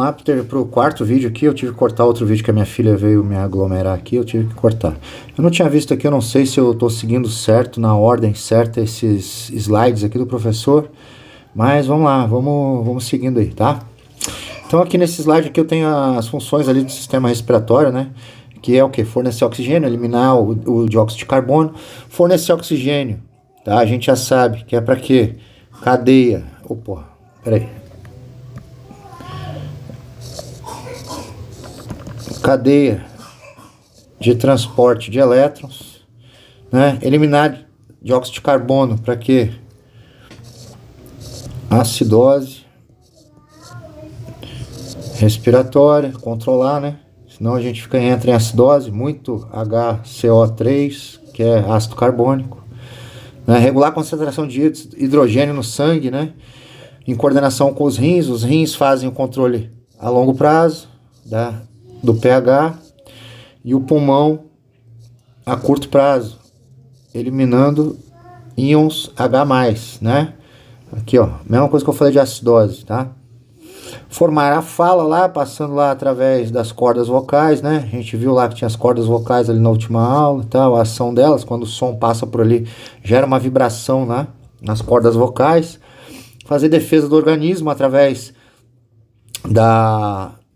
Lá pro quarto vídeo aqui, eu tive que cortar outro vídeo que a minha filha veio me aglomerar aqui, eu tive que cortar. Eu não tinha visto aqui, eu não sei se eu estou seguindo certo, na ordem certa, esses slides aqui do professor, mas vamos lá, vamos seguindo aí, tá? Então aqui nesse slide aqui eu tenho as funções ali do sistema respiratório, né? Que é o que? Fornecer oxigênio, eliminar o dióxido de carbono, fornecer oxigênio, tá? A gente já sabe que é para quê? Cadeia, opa, peraí. Cadeia de transporte de elétrons, né? Eliminar dióxido de carbono para quê? Acidose respiratória, controlar, né? Senão a gente entra em acidose, muito HCO3, que é ácido carbônico, né? Regular a concentração de hidrogênio no sangue, né? Em coordenação com os rins fazem o controle a longo prazo do pH, e o pulmão a curto prazo, eliminando íons H+, né? Aqui, ó, mesma coisa que eu falei de acidose, tá? Formar a fala lá, passando lá através das cordas vocais, né? A gente viu lá que tinha as cordas vocais ali na última aula e tal, a ação delas, quando o som passa por ali, gera uma vibração lá nas cordas vocais. Fazer defesa do organismo através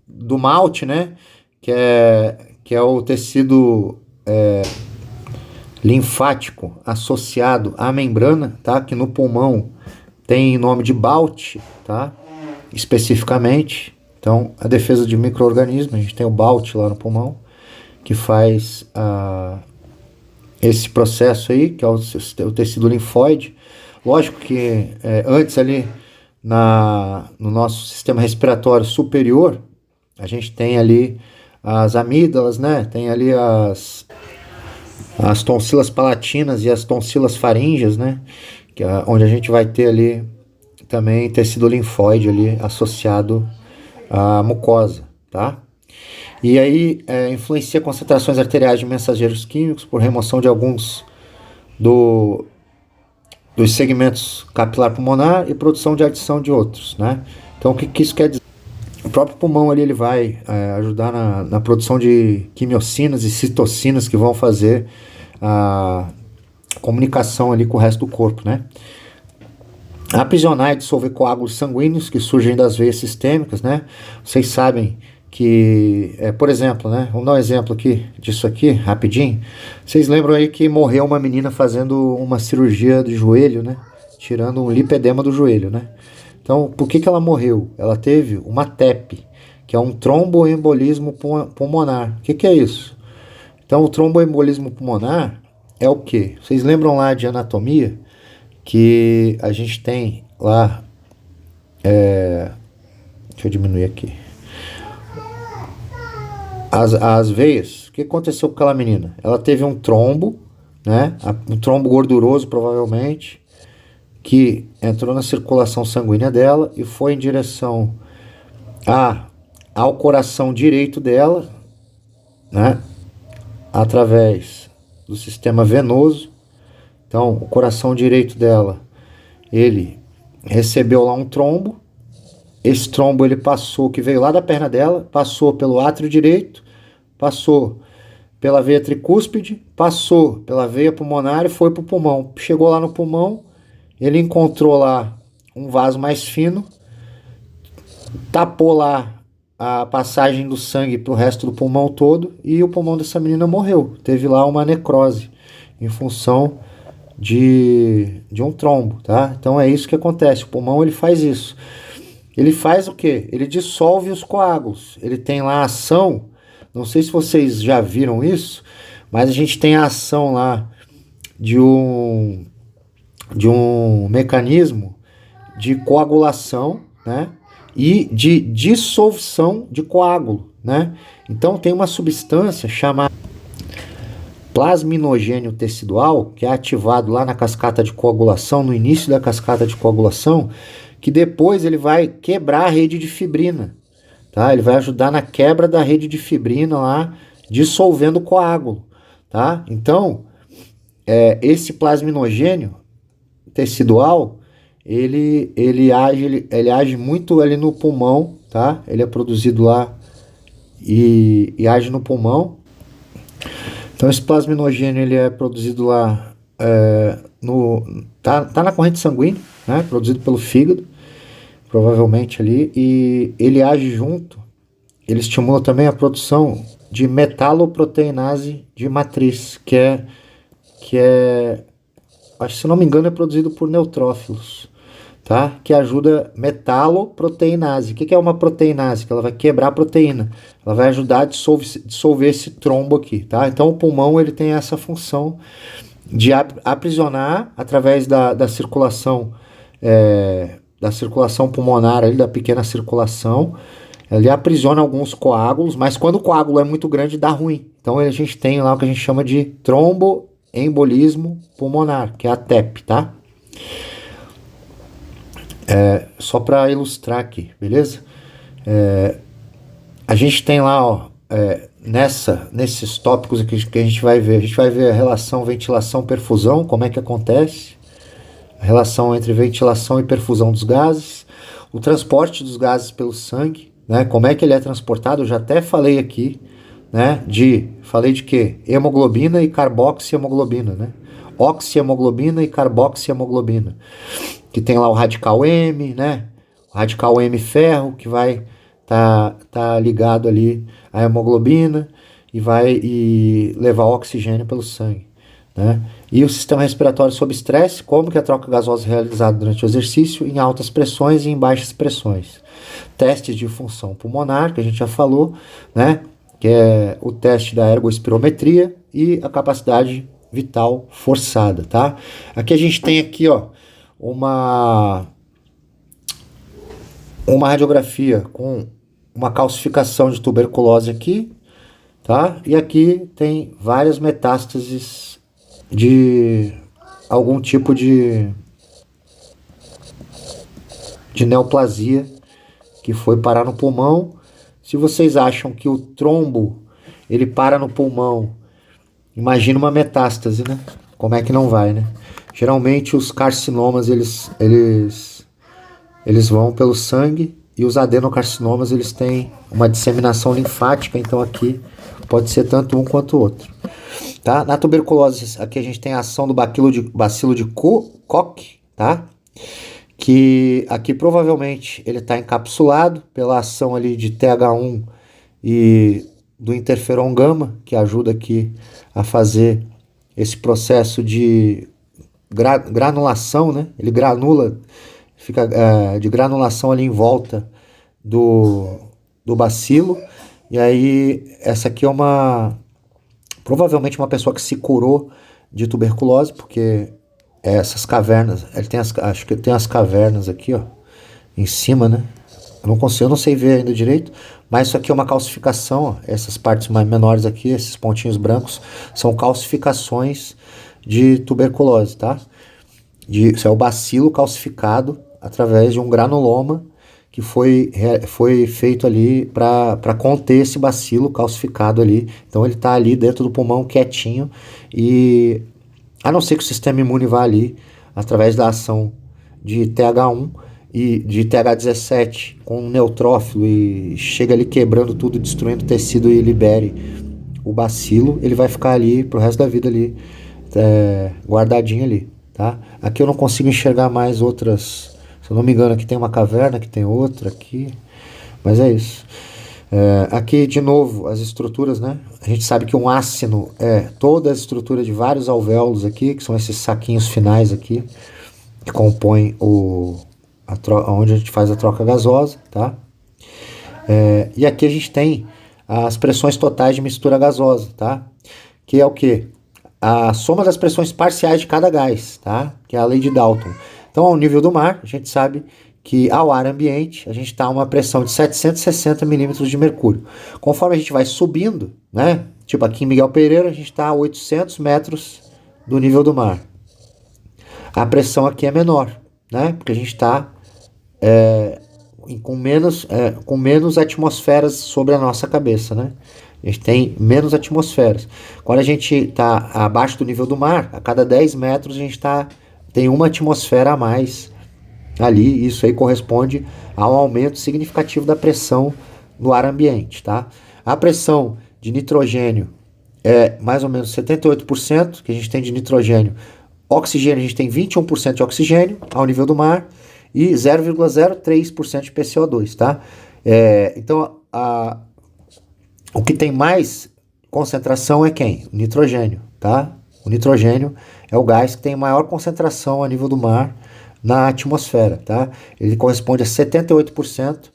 do malte, né? Que é o tecido linfático associado à membrana, tá? Que no pulmão tem nome de Balt, tá? Especificamente. Então, a defesa de micro-organismos, a gente tem o Balt lá no pulmão, que faz esse processo aí, que é o tecido linfóide. Lógico que antes ali no nosso sistema respiratório superior, a gente tem ali as amígdalas, né? Tem ali as tonsilas palatinas e as tonsilas faríngeas, né? Que é onde a gente vai ter ali também tecido linfóide ali associado à mucosa, tá? E aí influencia concentrações arteriais de mensageiros químicos por remoção de alguns dos segmentos capilar pulmonar e produção de adição de outros, né? Então o que isso quer dizer? O próprio pulmão ali ele vai ajudar na produção de quimiocinas e citocinas que vão fazer a comunicação ali com o resto do corpo, né? Aprisionar e dissolver coágulos sanguíneos que surgem das veias sistêmicas, né? Vocês sabem que, por exemplo, né? Vamos dar um exemplo aqui disso aqui, rapidinho. Vocês lembram aí que morreu uma menina fazendo uma cirurgia de joelho, né? Tirando um lipedema do joelho, né? Então, por que ela morreu? Ela teve uma TEP, que é um tromboembolismo pulmonar. O que é isso? Então, o tromboembolismo pulmonar é o quê? Vocês lembram lá de anatomia? Que a gente tem lá... deixa eu diminuir aqui. As veias. O que aconteceu com aquela menina? Ela teve um trombo, né? Um trombo gorduroso, provavelmente, que entrou na circulação sanguínea dela e foi em direção ao coração direito dela, né? Através do sistema venoso. Então, o coração direito dela, ele recebeu lá um trombo. Esse trombo ele passou, que veio lá da perna dela, passou pelo átrio direito, passou pela veia tricúspide, passou pela veia pulmonar e foi para o pulmão. Chegou lá no pulmão, ele encontrou lá um vaso mais fino, tapou lá a passagem do sangue para o resto do pulmão todo e o pulmão dessa menina morreu. Teve lá uma necrose em função de um trombo, tá? Então é isso que acontece. O pulmão ele faz isso. Ele faz o quê? Ele dissolve os coágulos. Ele tem lá a ação. Não sei se vocês já viram isso, mas a gente tem a ação lá de um mecanismo de coagulação, né? E de dissolução de coágulo, né? Então tem uma substância chamada plasminogênio tecidual, que é ativado lá na cascata de coagulação, no início da cascata de coagulação, que depois ele vai quebrar a rede de fibrina, tá? Ele vai ajudar na quebra da rede de fibrina lá, dissolvendo o coágulo, tá? Então, esse plasminogênio tecidual, ele age muito ali no pulmão, tá? Ele é produzido lá e age no pulmão. Então esse plasminogênio ele é produzido lá tá na corrente sanguínea, né? Produzido pelo fígado, provavelmente ali, e ele age junto, ele estimula também a produção de metaloproteinase de matriz, que é, acho que se não me engano, é produzido por neutrófilos, tá? Que ajuda metaloproteinase. O que é uma proteinase? Que ela vai quebrar a proteína. Ela vai ajudar a dissolver esse trombo aqui, tá? Então o pulmão ele tem essa função de aprisionar através da circulação da circulação pulmonar ali, da pequena circulação. Ele aprisiona alguns coágulos, mas quando o coágulo é muito grande dá ruim. Então a gente tem lá o que a gente chama de tromboembolismo pulmonar, que é a TEP, tá? Só para ilustrar aqui, beleza? A gente tem lá, ó, nesses tópicos aqui que a gente vai ver a relação ventilação-perfusão, como é que acontece, a relação entre ventilação e perfusão dos gases, o transporte dos gases pelo sangue, né? Como é que ele é transportado, eu já até falei aqui, né? Falei de quê? Hemoglobina e carboxiemoglobina, né? Oxiemoglobina e carboxiemoglobina, que tem lá o radical M, né? O radical M ferro, que vai tá ligado ali à hemoglobina e vai levar oxigênio pelo sangue, né? E o sistema respiratório sob estresse, como que a troca gasosa é realizada durante o exercício, em altas pressões e em baixas pressões. Testes de função pulmonar, que a gente já falou, né? Que é o teste da ergospirometria e a capacidade vital forçada, tá? Aqui a gente tem aqui, ó, uma radiografia com uma calcificação de tuberculose aqui, tá? E aqui tem várias metástases de algum tipo de neoplasia que foi parar no pulmão. Se vocês acham que o trombo ele para no pulmão, imagina uma metástase, né? Como é que não vai, né? Geralmente os carcinomas eles vão pelo sangue e os adenocarcinomas eles têm uma disseminação linfática, então aqui pode ser tanto um quanto o outro. Tá? Na tuberculose, aqui a gente tem a ação do bacilo de Koch, tá? Que aqui provavelmente ele está encapsulado pela ação ali de TH1 e do interferon gama, que ajuda aqui a fazer esse processo de granulação, né? Ele granula, fica de granulação ali em volta do bacilo. E aí essa aqui é provavelmente uma pessoa que se curou de tuberculose, porque essas cavernas, acho que tem as cavernas aqui, ó, em cima, né? Eu não sei ver ainda direito, mas isso aqui é uma calcificação, ó, essas partes mais menores aqui, esses pontinhos brancos, são calcificações de tuberculose, tá? Isso é o bacilo calcificado através de um granuloma que foi feito ali para conter esse bacilo calcificado ali. Então ele está ali dentro do pulmão quietinho e a não ser que o sistema imune vá ali através da ação de TH1 e de TH17 com um neutrófilo e chega ali quebrando tudo, destruindo o tecido e libere o bacilo, ele vai ficar ali pro resto da vida ali guardadinho ali, tá? Aqui eu não consigo enxergar mais outras. Se eu não me engano, aqui tem uma caverna, aqui tem outra, aqui. Mas é isso. Aqui, de novo, as estruturas, né? A gente sabe que um ácino é toda a estrutura de vários alvéolos aqui, que são esses saquinhos finais aqui, que compõem onde a gente faz a troca gasosa, tá? E aqui a gente tem as pressões totais de mistura gasosa, tá? Que é o quê? A soma das pressões parciais de cada gás, tá? Que é a lei de Dalton. Então, ao nível do mar, a gente sabe que ao ar ambiente, a gente está a uma pressão de 760 milímetros de mercúrio. Conforme a gente vai subindo, né? Tipo aqui em Miguel Pereira, a gente está a 800 metros do nível do mar. A pressão aqui é menor, né? Porque a gente está com menos atmosferas sobre a nossa cabeça, né? A gente tem menos atmosferas. Quando a gente está abaixo do nível do mar, a cada 10 metros a gente tem uma atmosfera a mais ali, isso aí corresponde a um aumento significativo da pressão no ar ambiente, tá? A pressão de nitrogênio é mais ou menos 78% que a gente tem de nitrogênio. Oxigênio, a gente tem 21% de oxigênio ao nível do mar e 0,03% de PCO2, tá? Então, o que tem mais concentração é quem? O nitrogênio, tá? O nitrogênio é o gás que tem maior concentração a nível do mar na atmosfera, tá? Ele corresponde a 78%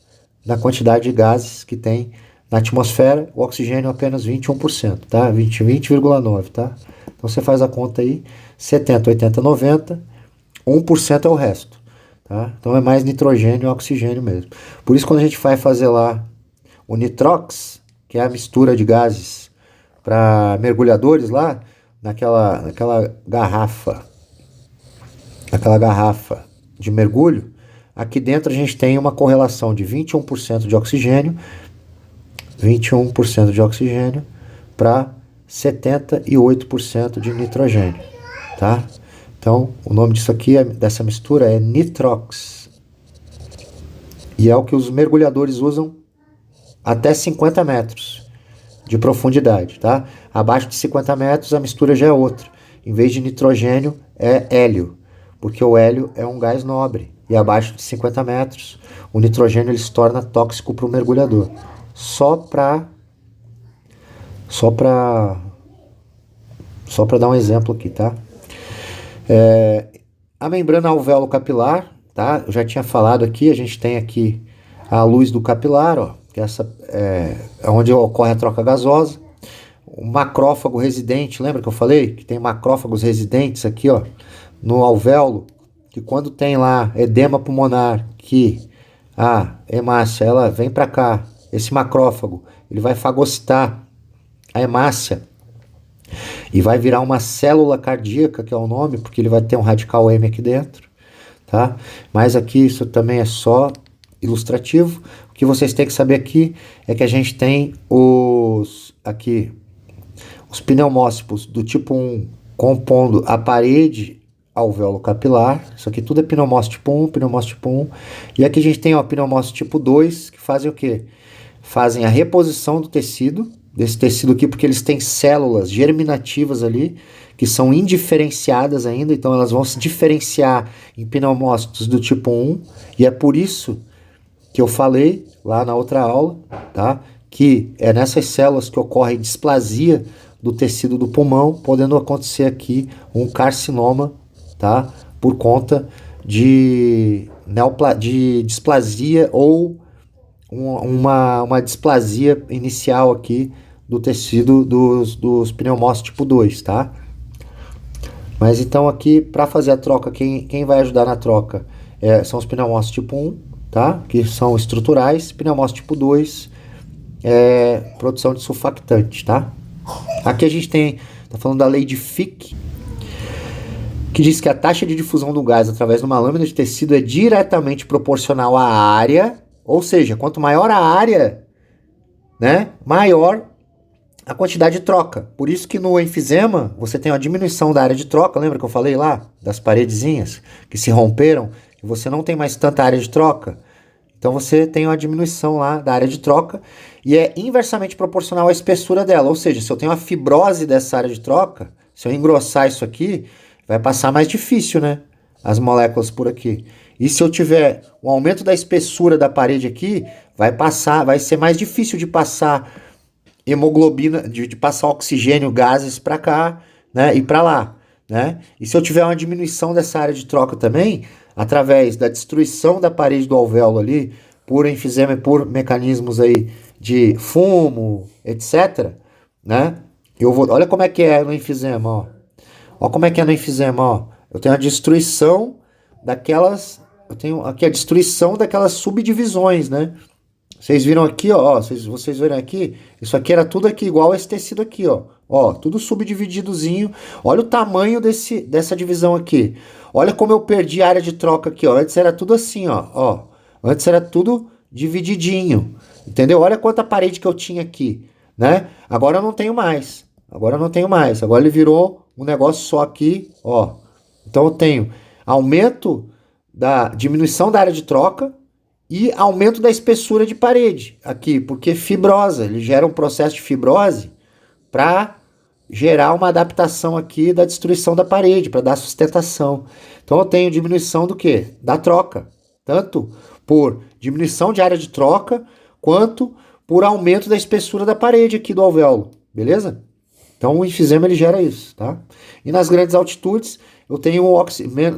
da quantidade de gases que tem na atmosfera, o oxigênio apenas 21%, tá? 20,9%, tá? Então você faz a conta aí, 70, 80, 90, 1% é o resto, tá? Então é mais nitrogênio e oxigênio mesmo. Por isso quando a gente vai fazer lá o nitrox, que é a mistura de gases para mergulhadores lá, naquela garrafa de mergulho, aqui dentro a gente tem uma correlação de 21% de oxigênio, 21% de oxigênio para 78% de nitrogênio, tá? Então, o nome disso aqui, dessa mistura, é nitrox. E é o que os mergulhadores usam até 50 metros de profundidade, tá? Abaixo de 50 metros a mistura já é outra. Em vez de nitrogênio, é hélio, porque o hélio é um gás nobre. E abaixo de 50 metros, o nitrogênio ele se torna tóxico para o mergulhador. Só para dar um exemplo aqui, tá? A membrana alvéolo capilar, tá? Eu já tinha falado aqui, a gente tem aqui a luz do capilar, ó, que essa é onde ocorre a troca gasosa. O macrófago residente, lembra que eu falei? Que tem macrófagos residentes aqui, ó, no alvéolo, que quando tem lá edema pulmonar, que a hemácia, ela vem para cá, esse macrófago, ele vai fagocitar a hemácia e vai virar uma célula cardíaca, que é o nome, porque ele vai ter um radical M aqui dentro, tá? Mas aqui isso também é só ilustrativo. O que vocês têm que saber aqui é que a gente tem os pneumócitos do tipo 1 compondo a parede alvéolo capilar. Isso aqui tudo é pneumócito tipo 1, pneumócito tipo 1. E aqui a gente tem o pneumócito tipo 2, que fazem o quê? Fazem a reposição do tecido, desse tecido aqui, porque eles têm células germinativas ali, que são indiferenciadas ainda, então elas vão se diferenciar em pneumócitos do tipo 1, e é por isso que eu falei lá na outra aula, tá? Que é nessas células que ocorre displasia do tecido do pulmão, podendo acontecer aqui um carcinoma, tá? Por conta de displasia ou uma displasia inicial aqui do tecido dos pneumócitos tipo 2, tá? Mas então aqui, para fazer a troca, quem vai ajudar na troca são os pneumócitos tipo 1, tá? Que são estruturais. Pneumócito tipo 2 é produção de surfactante, tá? Aqui a gente tá falando da lei de Fick, que diz que a taxa de difusão do gás através de uma lâmina de tecido é diretamente proporcional à área, ou seja, quanto maior a área, né, maior a quantidade de troca. Por isso que no enfisema você tem uma diminuição da área de troca, lembra que eu falei lá? Das paredezinhas que se romperam, e você não tem mais tanta área de troca. Então você tem uma diminuição lá da área de troca e é inversamente proporcional à espessura dela. Ou seja, se eu tenho uma fibrose dessa área de troca, se eu engrossar isso aqui, vai passar mais difícil, né? As moléculas por aqui. E se eu tiver um aumento da espessura da parede aqui, vai ser mais difícil de passar hemoglobina, de passar oxigênio, gases para cá, né? E para lá, né? E se eu tiver uma diminuição dessa área de troca também, através da destruição da parede do alvéolo ali, por enfisema e por mecanismos aí de fumo, etc., né? Olha como é que é no enfisema, ó. Olha como é que é no enfisema, ó. Eu tenho a destruição eu tenho aqui a destruição daquelas subdivisões, né? Vocês viram aqui, ó, vocês viram aqui, isso aqui era tudo aqui igual a esse tecido aqui, ó, tudo subdivididozinho. Olha o tamanho dessa divisão aqui. Olha como eu perdi a área de troca aqui, ó. Antes era tudo assim, ó. Antes era tudo divididinho, entendeu? Olha quanta parede que eu tinha aqui, né? Agora eu não tenho mais. Agora ele virou um negócio só aqui, ó. Então eu tenho aumento da diminuição da área de troca e aumento da espessura de parede aqui, porque fibrosa, ele gera um processo de fibrose para gerar uma adaptação aqui da destruição da parede, para dar sustentação. Então eu tenho diminuição do quê? Da troca, tanto por diminuição de área de troca, quanto por aumento da espessura da parede aqui do alvéolo, beleza? Então o enfisema ele gera isso, tá? E nas grandes altitudes eu tenho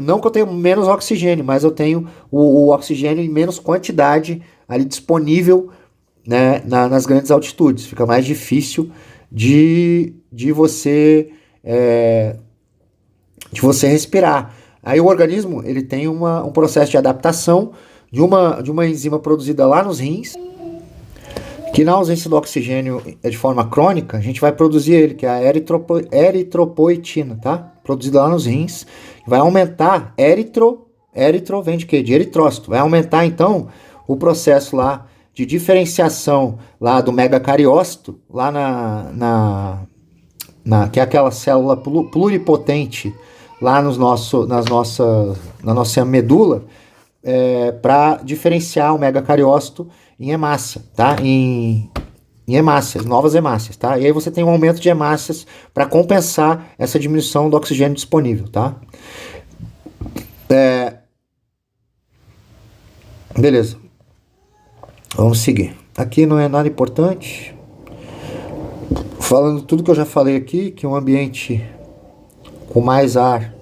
não que eu tenha menos oxigênio, mas eu tenho o oxigênio em menos quantidade ali disponível, né, nas grandes altitudes. Fica mais difícil de você respirar. Aí o organismo ele tem um processo de adaptação de uma enzima produzida lá nos rins, que na ausência do oxigênio de forma crônica, a gente vai produzir ele, que é a eritropoetina, tá? Produzida lá nos rins, vai aumentar, érito vem de quê? De eritrócito, vai aumentar então o processo lá de diferenciação lá do megacariócito, lá que é aquela célula pluripotente lá na nossa medula, para diferenciar o megacariócito em hemácia, tá? Em hemácias, novas hemácias, tá? E aí você tem um aumento de hemácias para compensar essa diminuição do oxigênio disponível, tá? Beleza. Vamos seguir. Aqui não é nada importante. Falando tudo que eu já falei aqui, que um ambiente com mais ar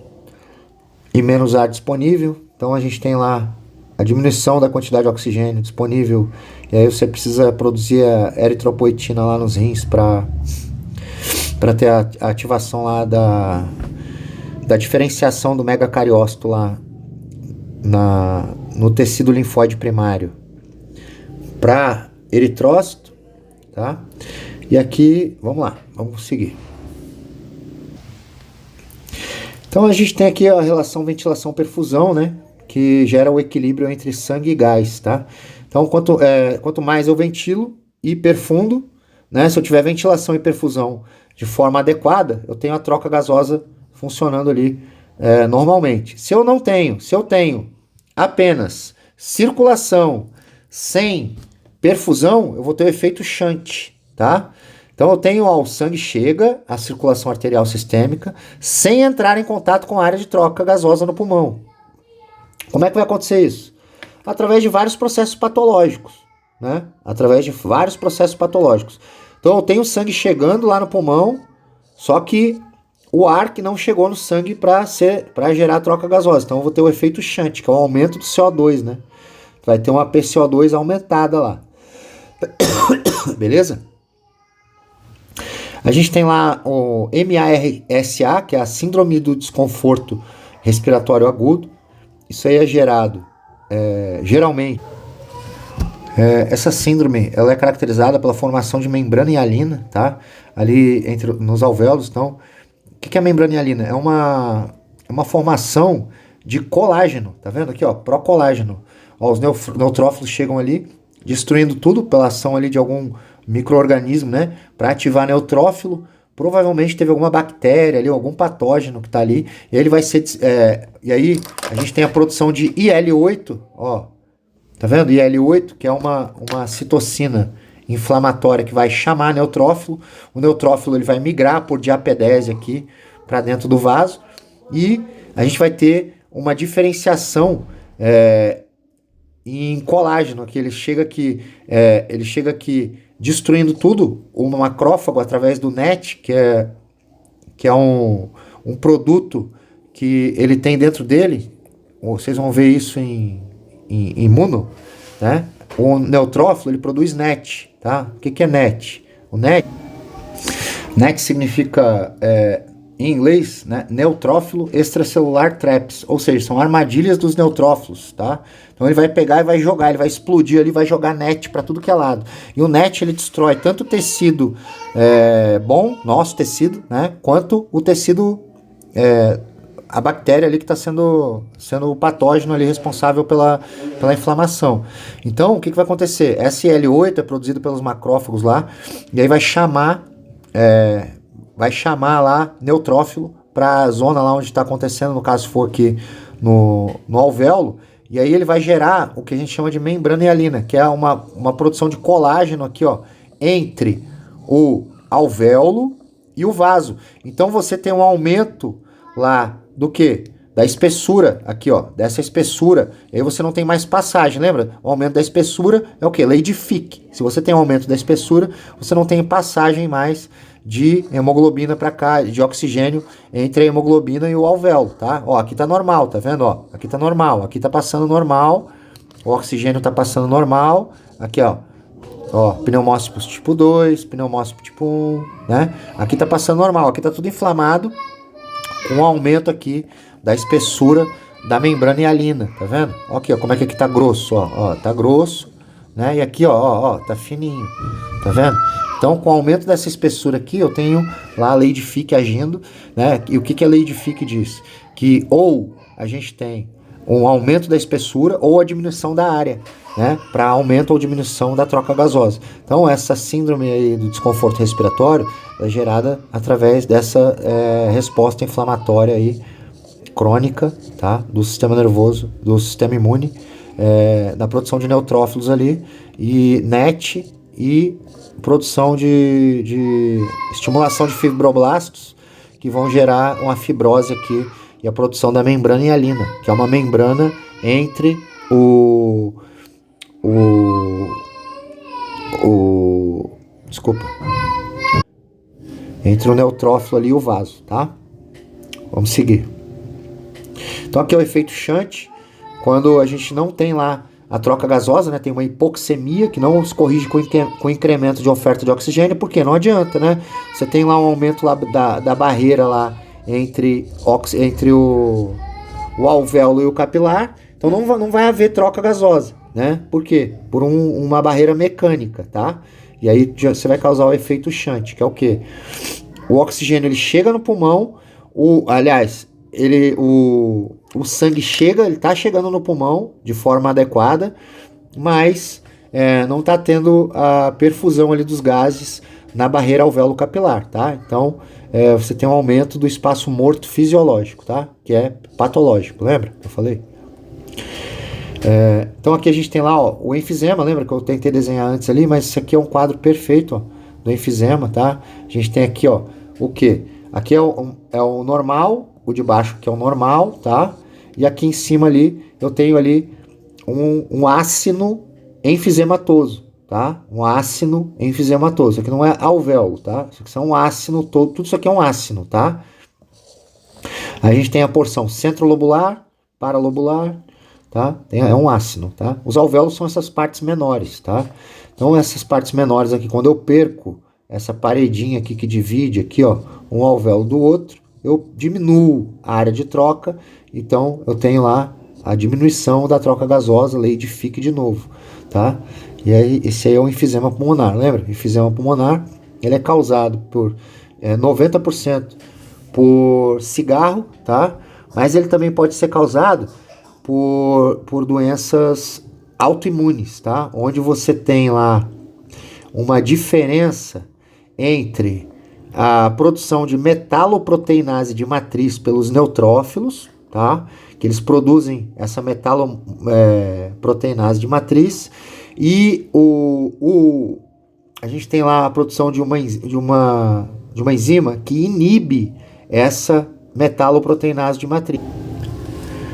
e menos ar disponível, então a gente tem lá a diminuição da quantidade de oxigênio disponível, e aí você precisa produzir a eritropoetina lá nos rins para ter a ativação lá da diferenciação do megacariócito lá no tecido linfóide primário para eritrócito, tá? E aqui, vamos lá, vamos seguir. Então a gente tem aqui a relação ventilação-perfusão, né? Que gera o equilíbrio entre sangue e gás, tá? Então quanto mais eu ventilo e perfundo, né? Se eu tiver ventilação e perfusão de forma adequada, eu tenho a troca gasosa funcionando ali normalmente. Se eu tenho apenas circulação sem perfusão, eu vou ter o efeito shunt, tá? Então eu tenho, o sangue chega à circulação arterial sistêmica sem entrar em contato com a área de troca gasosa no pulmão. Como é que vai acontecer isso? Através de vários processos patológicos, né? Através de vários processos patológicos. Então eu tenho sangue chegando lá no pulmão, só que o ar que não chegou no sangue para gerar a troca gasosa. Então eu vou ter o efeito shunt, que é o aumento do CO2, né? Vai ter uma PCO2 aumentada lá. Beleza? A gente tem lá o MARSA, que é a síndrome do desconforto respiratório agudo. Isso aí é gerado, geralmente, essa síndrome ela é caracterizada pela formação de membrana hialina, tá? Ali nos alvéolos. Então, o que é a membrana hialina? É uma formação de colágeno, tá vendo aqui, ó, procolágeno. Ó, os neutrófilos chegam ali, destruindo tudo pela ação ali de algum micro-organismo, né? Para ativar neutrófilo, provavelmente teve alguma bactéria ali, algum patógeno que está ali, e aí ele vai ser... e aí a gente tem a produção de IL-8, ó, tá vendo? IL-8, que é uma citocina inflamatória que vai chamar neutrófilo. O neutrófilo ele vai migrar por diapedese aqui para dentro do vaso, e a gente vai ter uma diferenciação em colágeno, que ele chega aqui destruindo tudo, o macrófago através do NET, que é um produto que ele tem dentro dele. Vocês vão ver isso em imuno, né? O neutrófilo ele produz NET, tá? O que é NET? O NET significa em inglês, né, neutrófilo extracelular traps, ou seja, são armadilhas dos neutrófilos, tá? Então ele vai pegar e vai jogar, ele vai explodir ali, vai jogar NET para tudo que é lado. E o NET ele destrói tanto o tecido bom, nosso tecido, né, quanto o tecido, a bactéria ali que está sendo o patógeno ali responsável pela inflamação. Então o que vai acontecer? SL8 é produzido pelos macrófagos lá, e aí vai chamar lá neutrófilo para a zona lá onde está acontecendo, no caso for aqui no alvéolo, E aí ele vai gerar o que a gente chama de membrana hialina, que é uma produção de colágeno aqui, ó, entre o alvéolo e o vaso. Então você tem um aumento lá do quê? Da espessura, aqui ó, dessa espessura. E aí você não tem mais passagem, lembra? O aumento da espessura é o quê? Lei de Fick. Se você tem aumento da espessura, você não tem passagem mais de hemoglobina para cá, de oxigênio entre a hemoglobina e o alvéolo, tá? Ó, aqui tá normal, tá vendo? Ó, aqui tá normal, aqui tá passando normal, o oxigênio tá passando normal, aqui ó, pneumócipos tipo 2, pneumócipo tipo 1, né? Aqui tá passando normal, aqui tá tudo inflamado, com um aumento aqui da espessura da membrana hialina, tá vendo? Ó, aqui, ó, como é que aqui tá grosso, ó, tá grosso, né? E aqui, ó, tá fininho, tá vendo? Então, com o aumento dessa espessura aqui, eu tenho lá a lei de Fick agindo, né? E o que a lei de Fick diz? Que ou a gente tem um aumento da espessura ou a diminuição da área, né? Para aumento ou diminuição da troca gasosa. Então, essa síndrome aí do desconforto respiratório é gerada através dessa resposta inflamatória aí, crônica, tá? Do sistema nervoso, do sistema imune, da produção de neutrófilos ali, e NET e produção de estimulação de fibroblastos, que vão gerar uma fibrose aqui, e a produção da membrana hialina, que é uma membrana entre entre o neutrófilo ali e o vaso, tá? Vamos seguir. Então aqui é o efeito Shunt, quando a gente não tem lá a troca gasosa, né? Tem uma hipoxemia que não se corrige com incremento de oferta de oxigênio, porque não adianta, né? Você tem lá um aumento lá da barreira lá entre o alvéolo e o capilar, então não vai haver troca gasosa, né? Por quê? Por uma barreira mecânica, tá? E aí você vai causar o efeito Shunt, que é o quê? O oxigênio ele chega no pulmão, o sangue ele está chegando no pulmão de forma adequada, mas não está tendo a perfusão ali dos gases na barreira alvéolo capilar, tá? Então você tem um aumento do espaço morto fisiológico, tá? Que é patológico, lembra? Eu falei. Então aqui a gente tem lá, ó, o enfisema, lembra que eu tentei desenhar antes ali, mas isso aqui é um quadro perfeito, ó, do enfisema, tá? A gente tem aqui, ó, o que? Aqui é o normal, o de baixo que é o normal, tá? E aqui em cima ali, eu tenho ali um ácino enfisematoso, tá? Um ácino enfisematoso. Isso aqui não é alvéolo, tá? Isso aqui são um ácino todo, tudo isso aqui é um ácino, tá? A gente tem a porção centrolobular, paralobular, tá? É um ácino, tá? Os alvéolos são essas partes menores, tá? Então essas partes menores aqui, quando eu perco essa paredinha aqui que divide aqui, ó, um alvéolo do outro, eu diminuo a área de troca, então eu tenho lá a diminuição da troca gasosa, lei de Fick de novo, tá? E aí esse aí é o enfisema pulmonar, lembra? O enfisema pulmonar, ele é causado por 90% por cigarro, tá? Mas ele também pode ser causado por doenças autoimunes, tá? Onde você tem lá uma diferença entre a produção de metaloproteinase de matriz pelos neutrófilos, tá? Que eles produzem essa metaloproteinase de matriz, e a gente tem lá a produção de uma enzima que inibe essa metaloproteinase de matriz.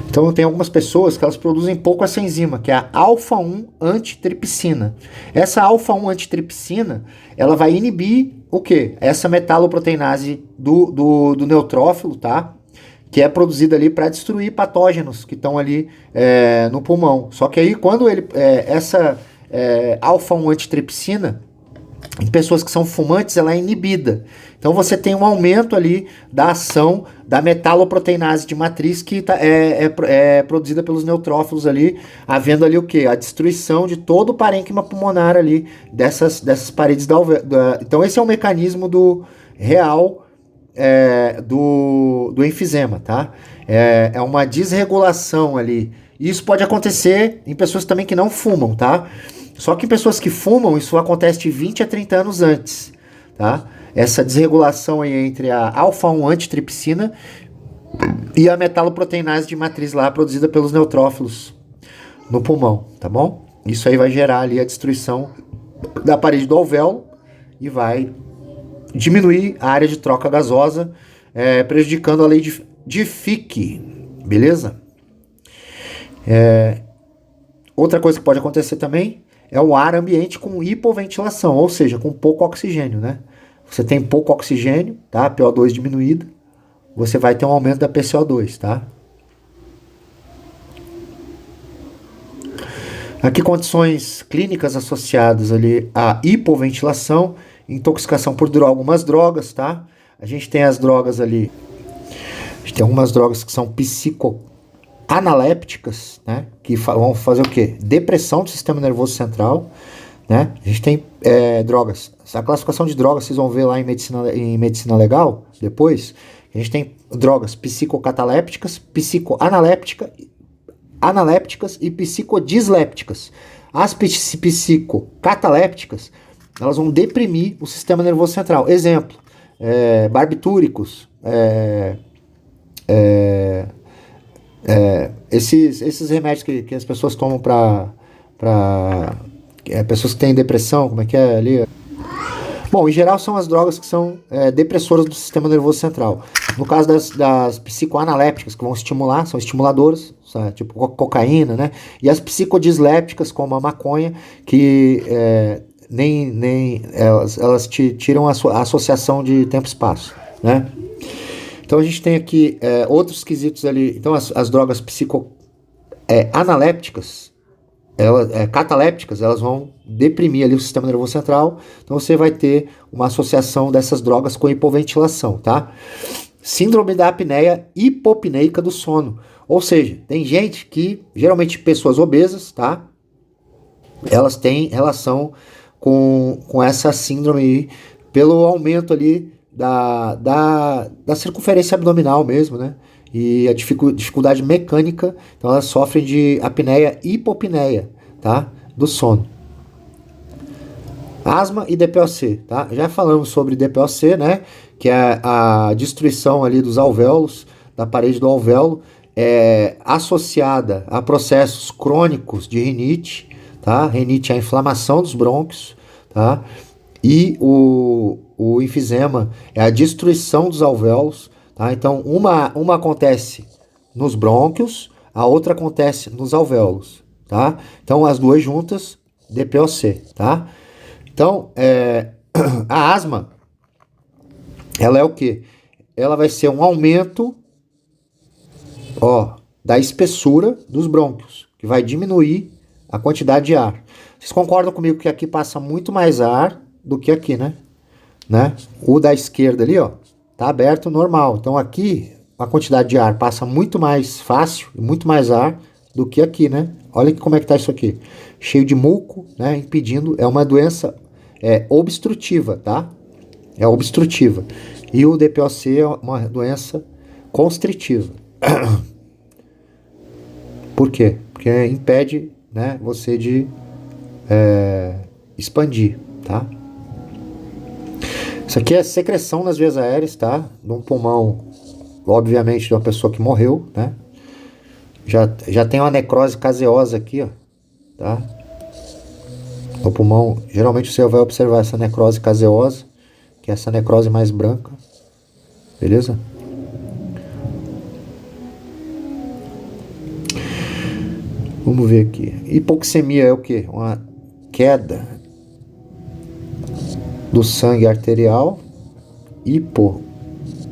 Então tem algumas pessoas que elas produzem pouco essa enzima, que é a alfa-1 antitripsina. Essa alfa-1 antitripsina, ela vai inibir o quê? Essa metaloproteinase do neutrófilo, tá? Que é produzida ali para destruir patógenos que estão ali no pulmão. Só que aí quando essa alfa-1 antitripsina, em pessoas que são fumantes, ela é inibida. Então você tem um aumento ali da ação da metaloproteinase de matriz que é produzida pelos neutrófilos ali, havendo ali o quê? A destruição de todo o parênquima pulmonar ali, dessas paredes Então esse é o mecanismo real do enfisema, tá? É uma desregulação ali. E isso pode acontecer em pessoas também que não fumam, tá? Só que em pessoas que fumam, isso acontece de 20 a 30 anos antes, tá? Essa desregulação aí entre a alfa-1 antitripsina e a metaloproteinase de matriz lá produzida pelos neutrófilos. no pulmão, tá bom? Isso aí vai gerar ali a destruição da parede do alvéolo e vai diminuir a área de troca gasosa, prejudicando a lei de Fick, beleza? Outra coisa que pode acontecer também é o ar ambiente com hipoventilação, ou seja, com pouco oxigênio, né? Você tem pouco oxigênio, tá? PO2 diminuída, você vai ter um aumento da PCO2, tá? Aqui condições clínicas associadas ali à hipoventilação, intoxicação por algumas drogas, tá? A gente tem as drogas ali, a gente tem algumas drogas que são psicoanalépticas, né? Que vão fazer o quê? Depressão do sistema nervoso central, né? A gente tem drogas, a classificação de drogas vocês vão ver lá em medicina legal depois. A gente tem drogas psicocatalépticas, analépticas e psicodislépticas. As psicocatalépticas, elas vão deprimir o sistema nervoso central. Exemplo, barbitúricos, esses remédios que as pessoas tomam para pessoas que têm depressão, como é que é ali? Bom, em geral são as drogas que são depressoras do sistema nervoso central. No caso das psicoanalépticas, que vão estimular, são estimuladoras, sabe? Tipo cocaína, né? E as psicodislépticas, como a maconha, que elas tiram a associação de tempo e espaço, né? Então a gente tem aqui outros quesitos ali. Então as drogas analépticas, catalépticas, elas vão deprimir ali o sistema nervoso central, então você vai ter uma associação dessas drogas com hipoventilação, tá? Síndrome da apneia hipopneica do sono, ou seja, tem gente que, geralmente pessoas obesas, tá? Elas têm relação com essa síndrome aí, pelo aumento ali da circunferência abdominal mesmo, né? E a dificuldade mecânica, então elas sofrem de apneia e hipopneia, tá? Do sono. Asma e DPOC, tá? Já falamos sobre DPOC, né? Que é a destruição ali dos alvéolos, da parede do alvéolo, associada a processos crônicos de rinite, tá? Rinite é a inflamação dos brônquios, tá? E o enfisema é a destruição dos alvéolos, tá? Então, uma acontece nos brônquios, a outra acontece nos alvéolos, tá? Então, as duas juntas, DPOC, tá? Então, a asma, ela é o quê? Ela vai ser um aumento, da espessura dos brônquios, que vai diminuir a quantidade de ar. Vocês concordam comigo que aqui passa muito mais ar do que aqui, né? O da esquerda ali, tá aberto normal. Então aqui a quantidade de ar passa muito mais fácil, muito mais ar do que aqui, né? Olha como é que tá isso aqui. Cheio de muco, né? Impedindo, é uma doença obstrutiva, tá? É obstrutiva. E o DPOC é uma doença constritiva. Por quê? Porque impede, né, você de expandir, tá? Isso aqui é secreção nas vias aéreas, tá? De um pulmão, obviamente, de uma pessoa que morreu, né? Já tem uma necrose caseosa aqui, ó, tá? No pulmão, geralmente você vai observar essa necrose caseosa, que é essa necrose mais branca, beleza? Vamos ver aqui. Hipoxemia é o quê? Uma queda do sangue arterial,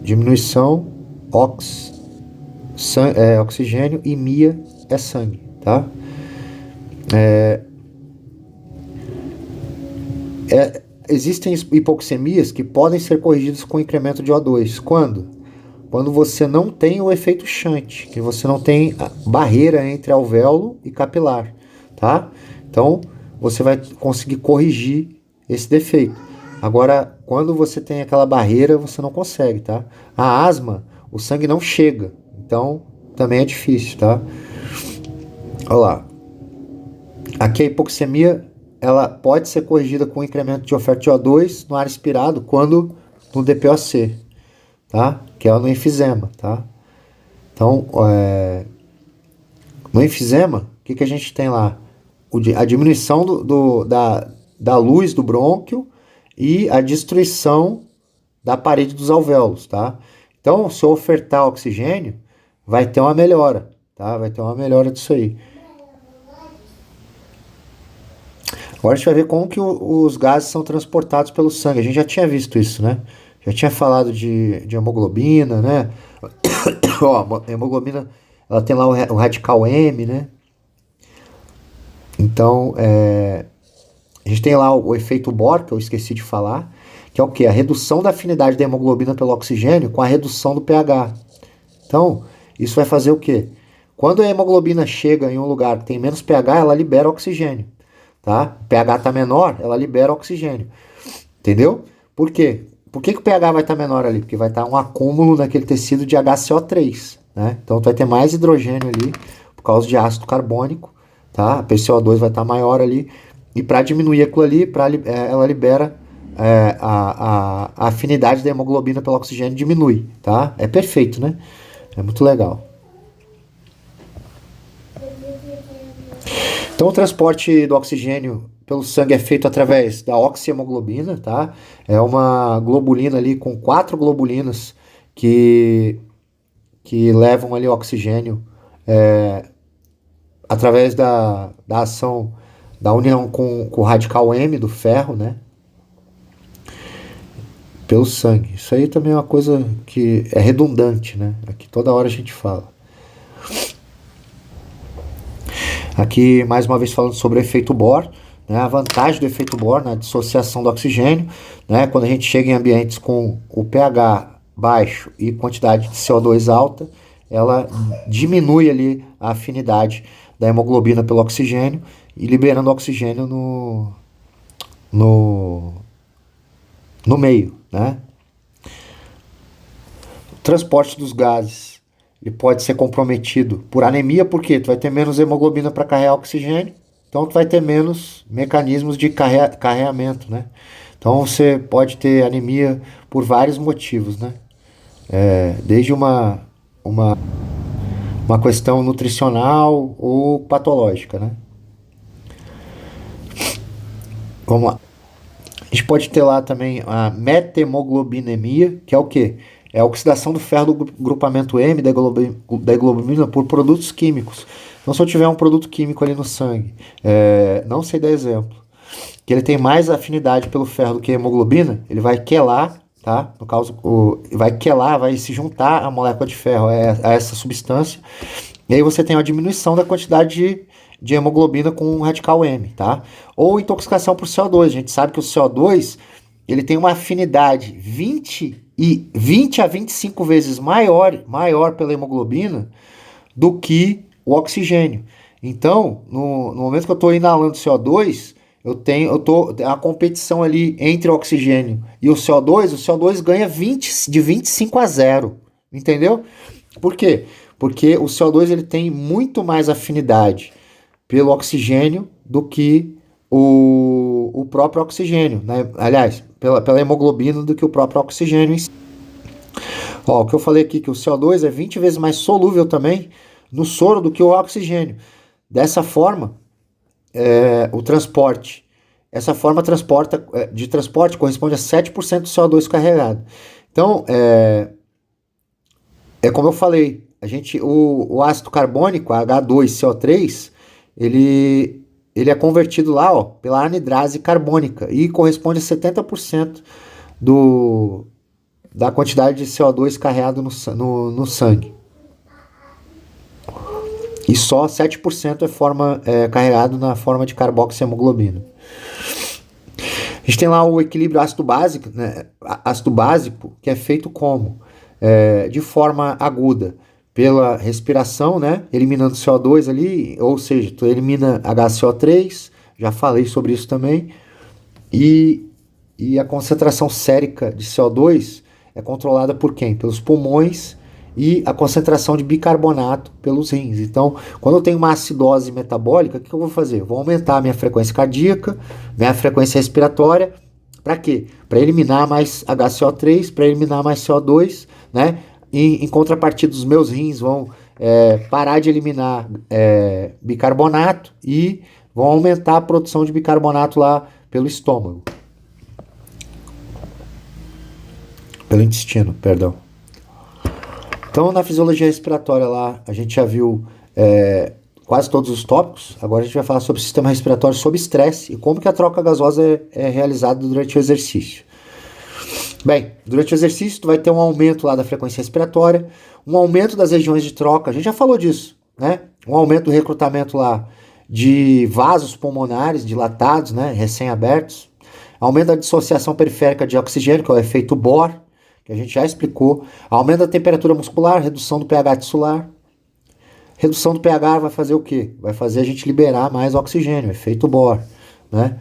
diminuição, oxigênio, e mia é sangue, tá? Existem hipoxemias que podem ser corrigidas com incremento de O2. Quando? Quando você não tem o efeito shunt, que você não tem a barreira entre alvéolo e capilar, tá? Então, você vai conseguir corrigir esse defeito. Agora, quando você tem aquela barreira, você não consegue, tá? A asma, o sangue não chega, então também é difícil, tá? Olha lá. Aqui a hipoxemia, ela pode ser corrigida com incremento de oferta de O2 no ar expirado, quando no DPOC, tá? Que é no enfisema, tá? Então, no enfisema, que a gente tem lá? A diminuição da luz do brônquio e a destruição da parede dos alvéolos, tá? Então, se eu ofertar oxigênio, vai ter uma melhora, tá? Vai ter uma melhora disso aí. Agora a gente vai ver como que os gases são transportados pelo sangue. A gente já tinha visto isso, né? Já tinha falado de hemoglobina, né? Ó, a hemoglobina, ela tem lá o radical M, né? Então, a gente tem lá o efeito Bohr, que eu esqueci de falar, que é o quê? A redução da afinidade da hemoglobina pelo oxigênio com a redução do pH. Então, isso vai fazer o quê? Quando a hemoglobina chega em um lugar que tem menos pH, ela libera oxigênio, tá? O pH está menor, ela libera oxigênio, entendeu? Por quê? Por que o pH vai estar menor ali? Porque vai estar um acúmulo naquele tecido de HCO3, né? Então, tu vai ter mais hidrogênio ali por causa de ácido carbônico, tá? A PCO2 vai estar maior ali. E para diminuir aquilo ali, ela libera a afinidade da hemoglobina pelo oxigênio diminui, tá? É perfeito, né? É muito legal. Então o transporte do oxigênio pelo sangue é feito através da oxihemoglobina, tá? É uma globulina ali com 4 globulinas que levam ali o oxigênio através da ação da união com o radical M do ferro, né? Pelo sangue. Isso aí também é uma coisa que é redundante, né? Aqui toda hora a gente fala. Aqui, mais uma vez, falando sobre o efeito Bohr, né? A vantagem do efeito Bohr na dissociação do oxigênio, né? Quando a gente chega em ambientes com o pH baixo e quantidade de CO2 alta, ela diminui ali a afinidade da hemoglobina pelo oxigênio e liberando oxigênio no meio, né? O transporte dos gases ele pode ser comprometido por anemia, porque tu vai ter menos hemoglobina para carregar oxigênio, então tu vai ter menos mecanismos de carreamento, né? Então você pode ter anemia por vários motivos, né? Desde uma questão nutricional ou patológica, né? Vamos lá. A gente pode ter lá também a metemoglobinemia, que é o quê? É a oxidação do ferro do grupamento M da hemoglobina por produtos químicos. Então, se eu tiver um produto químico ali no sangue, não sei dar exemplo, que ele tem mais afinidade pelo ferro do que a hemoglobina, ele vai quelar, tá? No caso, vai quelar, vai se juntar a molécula de ferro a essa substância, e aí você tem uma diminuição da quantidade de hemoglobina com um radical M, tá? Ou intoxicação por CO2. A gente sabe que o CO2 ele tem uma afinidade 20 a 25 vezes maior pela hemoglobina do que o oxigênio. Então, no momento que eu estou inalando CO2, a competição ali entre o oxigênio e o CO2 ganha de 25 a 0, entendeu? Por quê? Porque o CO2 ele tem muito mais afinidade pelo oxigênio do que o próprio oxigênio, né? Aliás, pela hemoglobina do que o próprio oxigênio em si. Ó, o que eu falei aqui, que o CO2 é 20 vezes mais solúvel também no soro do que o oxigênio. Dessa forma, o transporte, essa forma de transporte corresponde a 7% do CO2 carregado. Então, como eu falei, o ácido carbônico, H2CO3, ele é convertido lá, ó, pela anidrase carbônica e corresponde a 70% da quantidade de CO2 carregado no sangue. E só 7% é carregado na forma de carboxiemoglobina. A gente tem lá o equilíbrio ácido básico, né? Ácido básico, que é feito como? De forma aguda, pela respiração, né? Eliminando CO2 ali, ou seja, tu elimina HCO3, já falei sobre isso também, e a concentração sérica de CO2 é controlada por quem? Pelos pulmões e a concentração de bicarbonato pelos rins. Então, quando eu tenho uma acidose metabólica, o que eu vou fazer? Eu vou aumentar a minha frequência cardíaca, minha frequência respiratória, para quê? Para eliminar mais HCO3, para eliminar mais CO2, né? E em contrapartida, os meus rins vão parar de eliminar bicarbonato e vão aumentar a produção de bicarbonato lá pelo estômago. Pelo intestino, perdão. Então, na fisiologia respiratória lá, a gente já viu quase todos os tópicos. Agora a gente vai falar sobre o sistema respiratório sob estresse e como que a troca gasosa é realizada durante o exercício. Bem, durante o exercício tu vai ter um aumento lá da frequência respiratória, um aumento das regiões de troca, a gente já falou disso, né? Um aumento do recrutamento lá de vasos pulmonares dilatados, né, recém-abertos, aumento da dissociação periférica de oxigênio, que é o efeito Bohr, que a gente já explicou, aumento da temperatura muscular, redução do pH tissular. Redução do pH vai fazer o quê? Vai fazer a gente liberar mais oxigênio, efeito Bohr, né?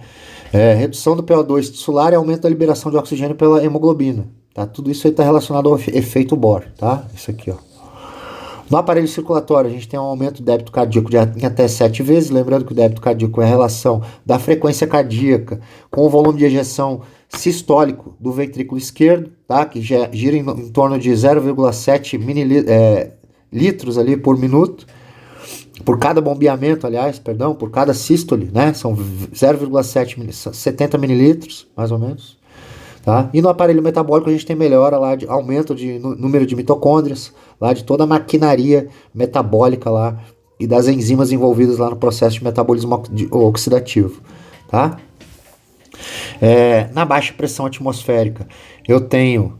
Redução do PO2 tissular e aumento da liberação de oxigênio pela hemoglobina, tá? Tudo isso aí está relacionado ao efeito Bohr, tá? Isso aqui, ó. No aparelho circulatório, a gente tem um aumento do débito cardíaco em até 7 vezes, lembrando que o débito cardíaco é a relação da frequência cardíaca com o volume de ejeção sistólico do ventrículo esquerdo, tá? Que gira em torno de 0,7 litros ali por minuto, por cada bombeamento, por cada sístole, né? São 0,70 mililitros, mais ou menos. Tá? E no aparelho metabólico a gente tem melhora lá de aumento de número de mitocôndrias, lá de toda a maquinaria metabólica lá e das enzimas envolvidas lá no processo de metabolismo oxidativo, tá? Na baixa pressão atmosférica eu tenho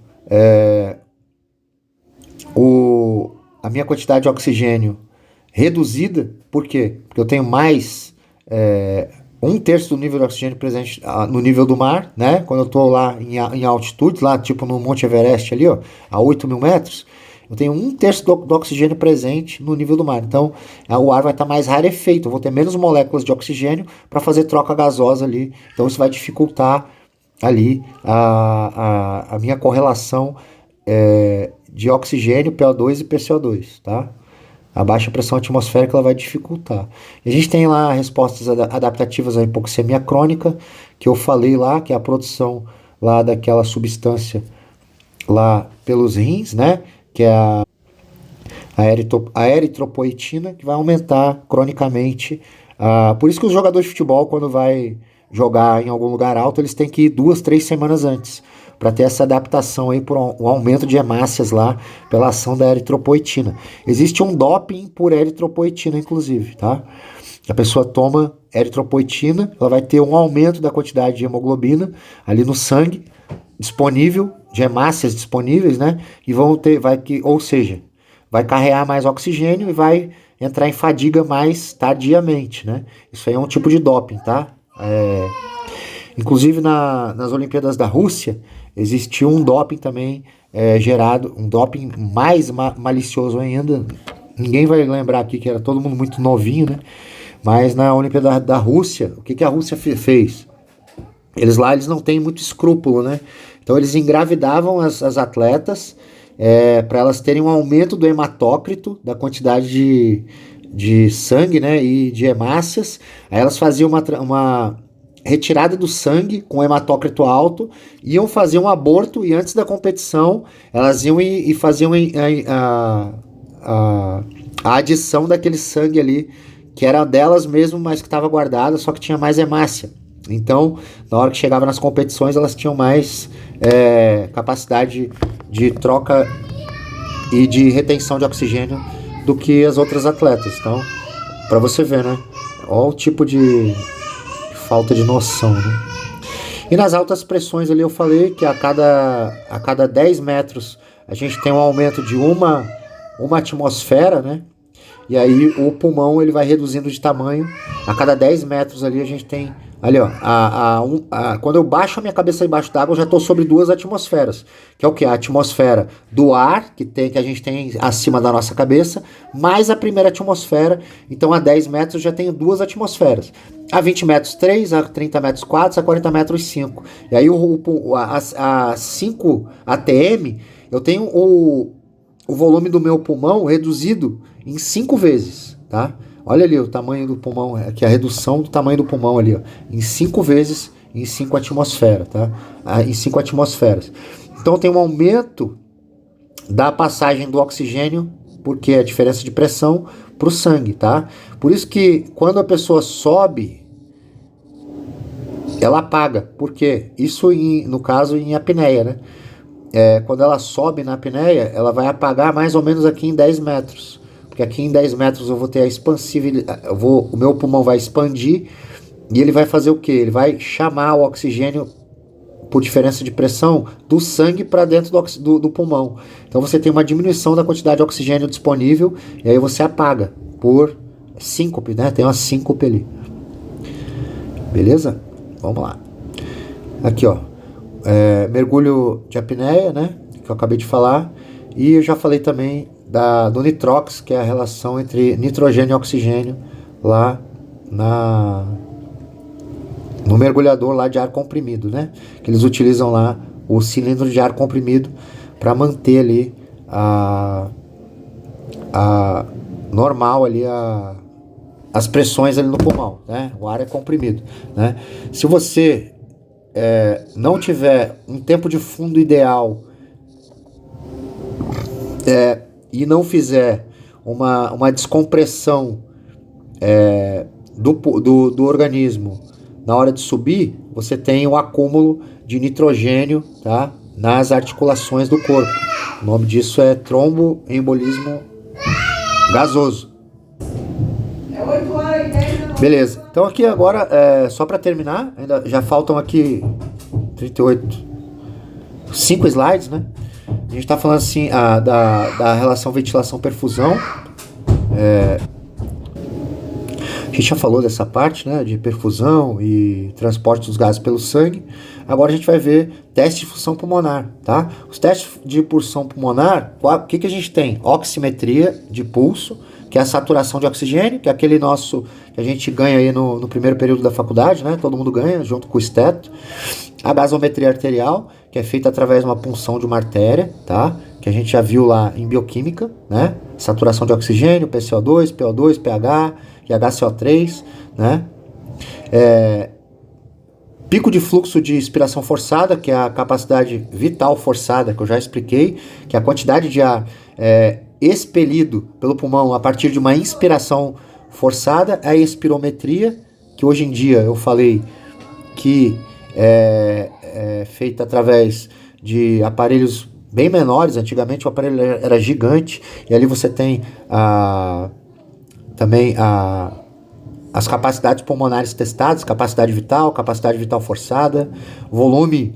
a minha quantidade de oxigênio reduzida. Por quê? Porque eu tenho mais 1/3 do nível de oxigênio presente no nível do mar, né? Quando eu estou lá em altitude, lá tipo no Monte Everest ali, ó, a 8.000 metros, eu tenho 1/3 do oxigênio presente no nível do mar. Então, o ar vai estar mais rarefeito, eu vou ter menos moléculas de oxigênio para fazer troca gasosa ali. Então, isso vai dificultar ali a minha correlação de oxigênio, PO2 e PCO2, tá? A baixa pressão atmosférica ela vai dificultar. E a gente tem lá respostas adaptativas à hipoxemia crônica, que eu falei lá, que é a produção lá daquela substância lá pelos rins, né? Que é a eritropoetina, que vai aumentar cronicamente. Por isso que os jogadores de futebol, quando vai jogar em algum lugar alto, eles têm que ir 2, 3 semanas antes, para ter essa adaptação aí por um aumento de hemácias lá pela ação da eritropoetina. Existe um doping por eritropoetina, inclusive, tá? A pessoa toma eritropoetina, ela vai ter um aumento da quantidade de hemoglobina ali no sangue disponível, de hemácias disponíveis, né? E ou seja, vai carregar mais oxigênio e vai entrar em fadiga mais tardiamente, né? Isso aí é um tipo de doping, tá? Inclusive nas Olimpíadas da Rússia existiu um doping também gerado, um doping mais malicioso ainda. Ninguém vai lembrar aqui que era todo mundo muito novinho, né? Mas na Olimpíada da Rússia, o que a Rússia fez? Eles não têm muito escrúpulo, né? Então eles engravidavam as atletas para elas terem um aumento do hematócrito, da quantidade de sangue, né, e de hemácias. Aí elas faziam uma retirada do sangue com hematócrito alto, iam fazer um aborto e antes da competição elas iam e faziam a adição daquele sangue ali, que era delas mesmo, mas que estava guardada, só que tinha mais hemácia. Então, na hora que chegava nas competições, elas tinham mais capacidade de troca e de retenção de oxigênio do que as outras atletas. Então, para você ver, né? Olha o tipo de falta de noção, né? E nas altas pressões ali eu falei que a cada 10 metros a gente tem um aumento de uma atmosfera, né? E aí o pulmão ele vai reduzindo de tamanho. A cada 10 metros ali a gente tem... Ali, ó, quando eu baixo a minha cabeça embaixo d'água, eu já estou sobre 2 atmosferas. Que é o que? A atmosfera do ar, que a gente tem acima da nossa cabeça, mais a primeira atmosfera. Então, a 10 metros eu já tenho 2 atmosferas. A 20 metros, 3. A 30 metros, 4. A 40 metros, 5. E aí, a 5 ATM, eu tenho o volume do meu pulmão reduzido em 5 vezes, tá? Olha ali o tamanho do pulmão, aqui a redução do tamanho do pulmão ali, ó, em 5 vezes em 5 atmosferas, tá? Em 5 atmosferas. Então tem um aumento da passagem do oxigênio porque é a diferença de pressão para o sangue, tá? Por isso que quando a pessoa sobe, ela apaga. Por quê? Isso no caso em apneia, né? Quando ela sobe na apneia, ela vai apagar mais ou menos aqui em 10 metros. Porque aqui em 10 metros eu vou ter a expansividade, o meu pulmão vai expandir e ele vai fazer o quê? Ele vai chamar o oxigênio por diferença de pressão do sangue para dentro do pulmão. Então você tem uma diminuição da quantidade de oxigênio disponível e aí você apaga por síncope, né? Tem uma síncope ali. Beleza? Vamos lá. Aqui, ó. Mergulho de apneia, né? Que eu acabei de falar. E eu já falei também do nitrox, que é a relação entre nitrogênio e oxigênio lá no mergulhador lá de ar comprimido, né? Que eles utilizam lá o cilindro de ar comprimido para manter ali a normal ali as pressões ali no pulmão, né? O ar é comprimido, né? Se você não tiver um tempo de fundo ideal e não fizer uma descompressão do organismo na hora de subir, você tem um acúmulo de nitrogênio, tá, nas articulações do corpo. O nome disso é tromboembolismo gasoso. Beleza, então aqui agora, só para terminar, ainda já faltam aqui 5 slides, né? A gente está falando assim da relação ventilação-perfusão. A gente já falou dessa parte, né, de perfusão e transporte dos gases pelo sangue. Agora a gente vai ver teste de função pulmonar, tá? Os testes de função pulmonar, o que a gente tem? Oximetria de pulso, que é a saturação de oxigênio, que é aquele nosso que a gente ganha aí no primeiro período da faculdade, né? Todo mundo ganha, junto com o esteto. A gasometria arterial, que é feita através de uma punção de uma artéria, tá? Que a gente já viu lá em bioquímica, né? Saturação de oxigênio, PCO2, PO2, pH e HCO3, né? Pico de fluxo de expiração forçada, que é a capacidade vital forçada, que eu já expliquei, que é a quantidade de ar expelido pelo pulmão a partir de uma inspiração forçada. É a espirometria, que hoje em dia eu falei que é feita através de aparelhos bem menores. Antigamente o aparelho era gigante, e ali você tem também as capacidades pulmonares testadas, capacidade vital forçada, volume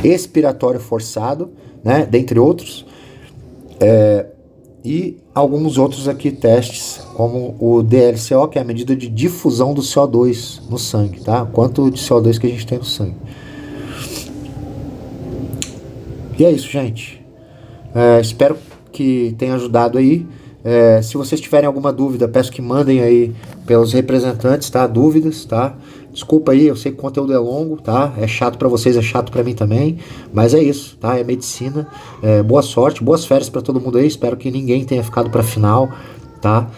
expiratório forçado, né, dentre outros, e alguns outros aqui testes, como o DLCO, que é a medida de difusão do CO2 no sangue, tá? Quanto de CO2 que a gente tem no sangue. E é isso, gente. Espero que tenha ajudado aí. Se vocês tiverem alguma dúvida, peço que mandem aí pelos representantes, tá? Dúvidas, tá? Desculpa aí, eu sei que o conteúdo é longo, tá? É chato pra vocês, é chato pra mim também, mas é isso, tá? É medicina. Boa sorte, boas férias pra todo mundo aí. Espero que ninguém tenha ficado pra final, tá?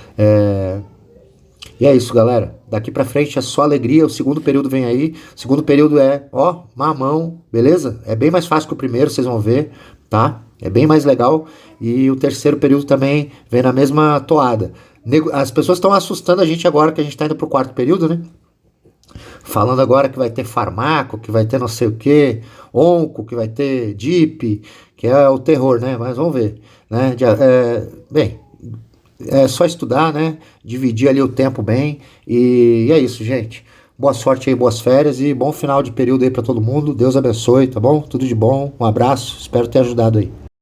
E é isso, galera. Daqui pra frente é só alegria. O segundo período vem aí. O segundo período mamão, beleza? É bem mais fácil que o primeiro, vocês vão ver, tá? É bem mais legal. E o terceiro período também vem na mesma toada. As pessoas estão assustando a gente agora que a gente tá indo pro quarto período, né? Falando agora que vai ter farmaco, que vai ter não sei o que, onco, que vai ter DIP, que é o terror, né? Mas vamos ver, né? Bem, é só estudar, né? Dividir ali o tempo bem. E é isso, gente. Boa sorte aí, boas férias e bom final de período aí pra todo mundo. Deus abençoe, tá bom? Tudo de bom. Um abraço. Espero ter ajudado aí.